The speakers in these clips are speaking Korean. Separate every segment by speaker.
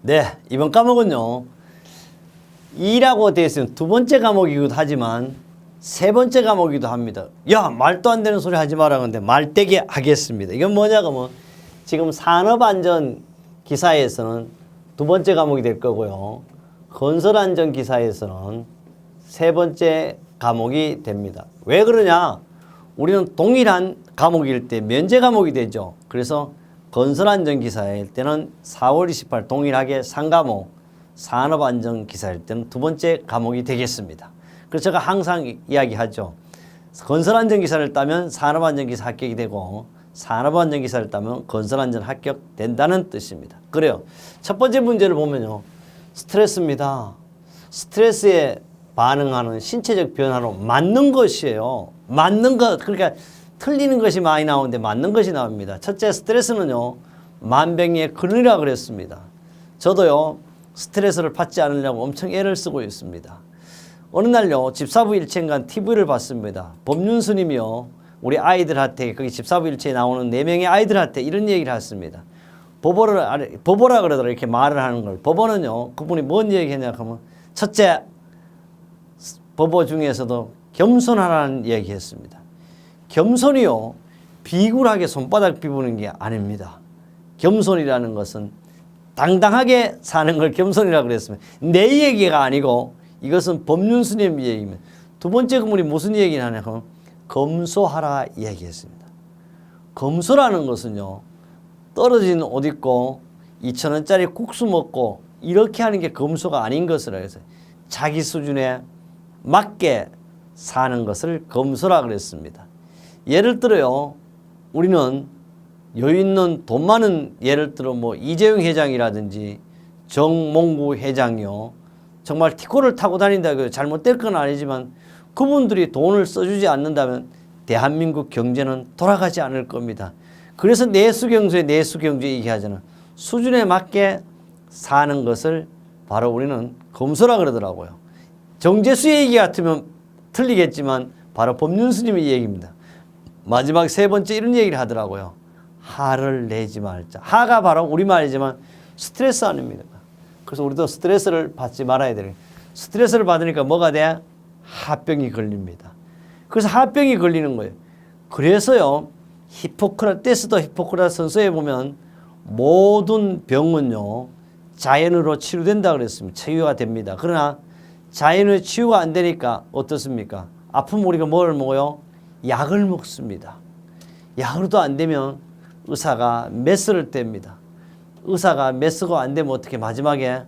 Speaker 1: 네, 이번 과목은요. 2라고 되어 있으면 두 번째 과목이기도 하지만 세 번째 과목이기도 합니다. 야, 말도 안 되는 소리 하지 마라. 근데 말되게 하겠습니다. 이건 뭐냐고 뭐 지금 산업안전 기사에서는 두 번째 과목이 될 거고요. 건설안전 기사에서는 세 번째 과목이 됩니다. 왜 그러냐? 우리는 동일한 과목일 때 면제 과목이 되죠. 그래서 건설안전기사일 때는 4월 28일 동일하게 3과목, 산업안전기사일 때는 두 번째 과목이 되겠습니다. 그래서 제가 항상 이야기하죠. 건설안전기사를 따면 산업안전기사 합격이 되고 산업안전기사를 따면 건설안전 합격된다는 뜻입니다. 그래요. 첫 번째 문제를 보면요. 스트레스입니다. 스트레스에 반응하는 신체적 변화로 맞는 것이에요. 맞는 것. 그러니까 틀리는 것이 많이 나오는데 맞는 것이 나옵니다. 첫째, 스트레스는요. 만병의 근원이라고 그랬습니다. 저도요. 스트레스를 받지 않으려고 엄청 애를 쓰고 있습니다. 어느 날요. 집사부 일체인간 TV를 봤습니다. 법륜 스님이요. 우리 아이들한테 거기 집사부 일체에 나오는 4명의 아이들한테 이런 얘기를 했습니다. 법보라 그러더라 이렇게 말을 하는 걸. 법보는요. 그분이 뭔 얘기했냐 하면 첫째, 법보 중에서도 겸손하라는 얘기했습니다. 겸손이요. 비굴하게 손바닥 비우는 게 아닙니다. 겸손이라는 것은 당당하게 사는 걸 겸손이라고 그랬습니다. 내 얘기가 아니고 이것은 법륜 스님 얘기입니다. 두 번째 그분이 무슨 얘기를 하냐면 검소하라 얘기했습니다. 검소라는 것은요. 떨어진 옷 입고 2,000원짜리 국수 먹고 이렇게 하는 게 검소가 아닌 것을 해서 자기 수준에 맞게 사는 것을 검소라 그랬습니다. 예를 들어요. 우리는 여유 있는 돈 많은 예를 들어 뭐 이재용 회장이라든지 정몽구 회장이요. 정말 티코를 타고 다닌다고 잘못될 건 아니지만 그분들이 돈을 써주지 않는다면 대한민국 경제는 돌아가지 않을 겁니다. 그래서 내수경제 얘기하잖아요. 수준에 맞게 사는 것을 바로 우리는 검소라 그러더라고요. 정제수 얘기 같으면 틀리겠지만 바로 법륜 스님의 얘기입니다. 마지막 세 번째 이런 얘기를 하더라고요. 화를 내지 말자. 화가 바로 우리말이지만 스트레스 아닙니다. 그래서 우리도 스트레스를 받지 말아야 돼요. 스트레스를 받으니까 뭐가 돼? 화병이 걸립니다. 그래서 화병이 걸리는 거예요. 그래서요. 히포크라테스 선서에 보면 모든 병은요. 자연으로 치유된다 그랬습니다. 치유가 됩니다. 그러나 자연의 치유가 안 되니까 어떻습니까? 아프면 우리가 뭘 먹어요? 약을 먹습니다. 약으로도 안 되면 의사가 메스를 뗍니다. 의사가 메스가 안 되면 어떻게 마지막에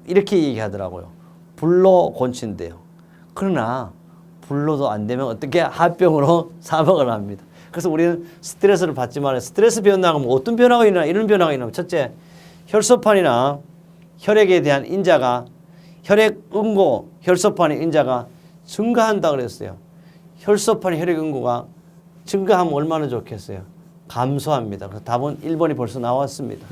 Speaker 1: 이렇게 얘기하더라고요. 불로 고친대요. 그러나 불로도 안 되면 어떻게 합병으로 사망을 합니다. 그래서 우리는 스트레스를 받지 말아요. 스트레스 변화가 뭐 어떤 변화가 일어나 이런 변화가 일어나면 첫째 혈소판이나 혈액에 대한 인자가 혈액응고 혈소판의 인자가 증가한다 그랬어요. 혈소판 혈액응고가 증가하면 얼마나 좋겠어요. 감소합니다. 그래서 답은 1번이 벌써 나왔습니다.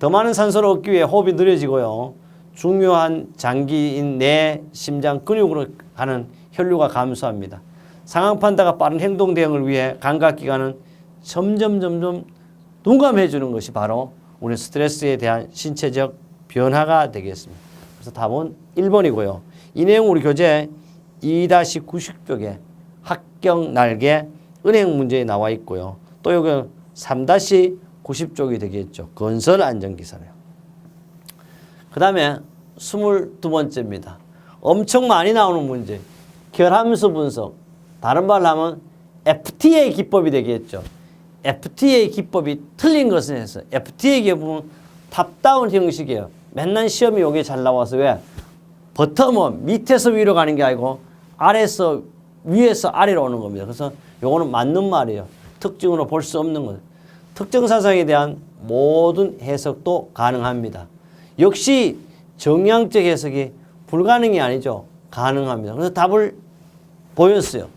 Speaker 1: 더 많은 산소를 얻기 위해 호흡이 느려지고요. 중요한 장기인 뇌, 심장, 근육으로 가는 혈류가 감소합니다. 상황 판단과 빠른 행동 대응을 위해 감각기관은 점점 둔감해 주는 것이 바로 우리 스트레스에 대한 신체적 변화가 되겠습니다. 그래서 답은 1번이고요. 이 내용 우리 교재 2-90쪽에 합격 날개 은행 문제에 나와 있고요. 또 여기 3-90쪽이 되겠죠. 건설 안전기사래요. 그 다음에 22번째입니다. 엄청 많이 나오는 문제. 결함수 분석. 다른 말로 하면 FTA 기법이 되겠죠. FTA 기법이 틀린 것은 해서 FTA 기법은 탑다운 형식이에요. 맨날 시험이 여기 잘 나와서 왜? 버텀업 밑에서 위로 가는 게 아니고 아래에서 위에서 아래로 오는 겁니다. 그래서 요거는 맞는 말이에요. 특징으로 볼 수 없는 것. 특정 사상에 대한 모든 해석도 가능합니다. 역시 정량적 해석이 불가능이 아니죠. 가능합니다. 그래서 답을 보였어요.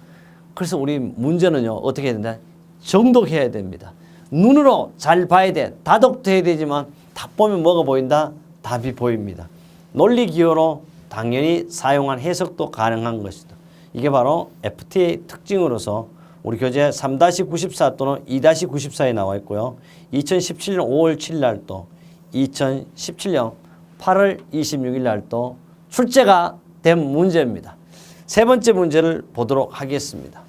Speaker 1: 그래서 우리 문제는요. 어떻게 해야 된다? 정독해야 됩니다. 눈으로 잘 봐야 돼. 다독도 해야 되지만 답 보면 뭐가 보인다? 답이 보입니다. 논리 기호로 당연히 사용한 해석도 가능한 것이다. 이게 바로 FTA 특징으로서 우리 교재 3-94 또는 2-94에 나와 있고요. 2017년 5월 7일 날 또 2017년 8월 26일 날 또 출제가 된 문제입니다. 세 번째 문제를 보도록 하겠습니다.